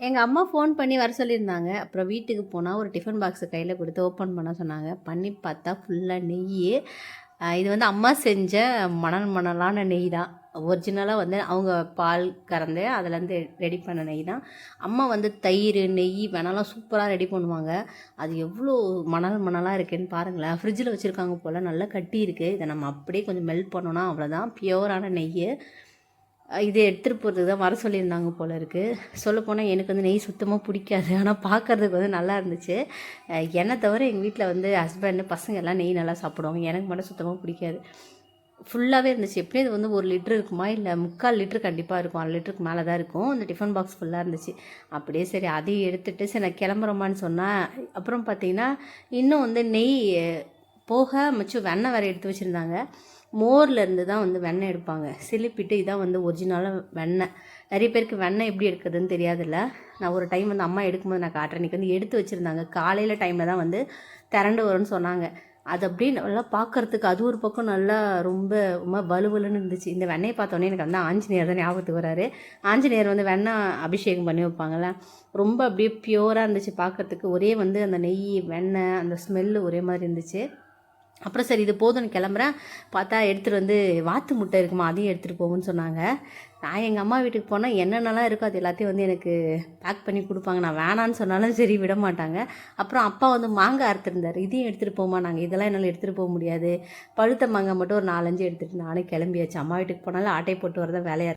எங்கள் அம்மா ஃபோன் பண்ணி வர சொல்லியிருந்தாங்க. அப்புறம் வீட்டுக்கு போனால் ஒரு டிஃபன் பாக்ஸு கையில் கொடுத்து ஓப்பன் பண்ண சொன்னாங்க. பண்ணி பார்த்தா ஃபுல்லாக நெய். இது வந்து அம்மா செஞ்ச மணல் மணலான நெய் தான். ஒரிஜினலாக வந்து அவங்க பால் கறந்து அதுலேருந்து ரெடி பண்ண நெய் தான். அம்மா வந்து தயிர் நெய் வேணாலும் சூப்பராக ரெடி பண்ணுவாங்க. அது எவ்வளோ மணல் மணலாக இருக்குதுன்னு பாருங்களேன். ஃப்ரிட்ஜில் வச்சுருக்காங்க போல், நல்லா கட்டி இருக்குது. இதை நம்ம அப்படியே கொஞ்சம் மெல்ட் பண்ணோன்னா அவ்வளோதான், பியூரான நெய். இதை எடுத்துகிட்டு போகிறதுக்கு தான் வர சொல்லியிருந்தாங்க போல் இருக்குது. சொல்லப்போனால் எனக்கு வந்து நெய் சுத்தமாக பிடிக்காது. ஆனால் பார்க்குறதுக்கு வந்து நல்லா இருந்துச்சு. என்னை தவிர எங்கள் வீட்டில் வந்து ஹஸ்பண்டு பசங்க எல்லாம் நெய் நல்லா சாப்பிடுவாங்க. எனக்கு மட்டும் சுத்தமாக பிடிக்காது. ஃபுல்லாகவே இருந்துச்சு. எப்படியும் இது வந்து 1 லிட்ரு இருக்குமா, இல்லை 3/4 லிட்ரு கண்டிப்பாக இருக்கும். 1 லிட்டருக்கு மேலே தான் இருக்கும். அந்த டிஃபன் பாக்ஸ் ஃபுல்லாக இருந்துச்சு. அப்படியே சரி அதையும் எடுத்துகிட்டு சரி நான் கிளம்புறோமான்னு சொன்னேன். அப்புறம் பார்த்திங்கன்னா இன்னும் வந்து நெய் போக மிச்சம் வெண்ணெய் வேறு எடுத்து வச்சுருந்தாங்க. மோர்லேருந்து தான் வந்து வெண்ணெய் எடுப்பாங்க. சிலிப்பிட்டு இதான் வந்து ஒரிஜினலாக வெண்ணெய். நிறைய பேருக்கு வெண்ணெய் எப்படி எடுக்குதுன்னு தெரியாதுல்ல. நான் ஒரு டைம் வந்து அம்மா எடுக்கும்போது நான் காட்டுறேன். இன்றைக்கி வந்து எடுத்து வச்சுருந்தாங்க. காலையில் டைமில் தான் வந்து திரண்டு வரும்னு சொன்னாங்க. அது அப்படியே நல்லா பார்க்குறதுக்கு அது ஒரு பக்கம் நல்லா ரொம்ப வலுவலுன்னு இருந்துச்சு. இந்த வெண்ணெயை பார்த்தோன்னே எனக்கு வந்து ஆஞ்சநேயர் தான் ஞாபகத்துக்கு வராரு. ஆஞ்சநேயர் வந்து வெண்ணெய் அபிஷேகம் பண்ணி வைப்பாங்கள்ல, ரொம்ப அப்படியே பியூராக இருந்துச்சு பார்க்குறதுக்கு. ஒரே வந்து அந்த நெய் வெண்ணெய் அந்த ஸ்மெல்லு ஒரே மாதிரி இருந்துச்சு. அப்புறம் சரி இது போதும்னு கிளம்புறேன். பார்த்தா எடுத்துகிட்டு வந்து வாத்து முட்டை இருக்குமா, அதையும் எடுத்துகிட்டு போகும்னு சொன்னாங்க. நான் எங்கள் அம்மா வீட்டுக்கு போனால் என்னென்னலாம் இருக்கோ அது எல்லாத்தையும் வந்து எனக்கு பேக் பண்ணி கொடுப்பாங்க. நான் வேணான்னு சொன்னாலும் சரி விட மாட்டாங்க. அப்புறம் அப்பா வந்து மாங்காய் அறுத்துருந்தார். இதையும் எடுத்துகிட்டு போமா, நாங்கள் இதெல்லாம் என்னால் எடுத்துகிட்டு போக முடியாது. பழுத்த மாங்காய் மட்டும் ஒரு 4-5 எடுத்துகிட்டு நானே கிளம்பியாச்சு. அம்மா வீட்டுக்கு போனாலும் ஆட்டை போட்டு வரதான் வேலையாக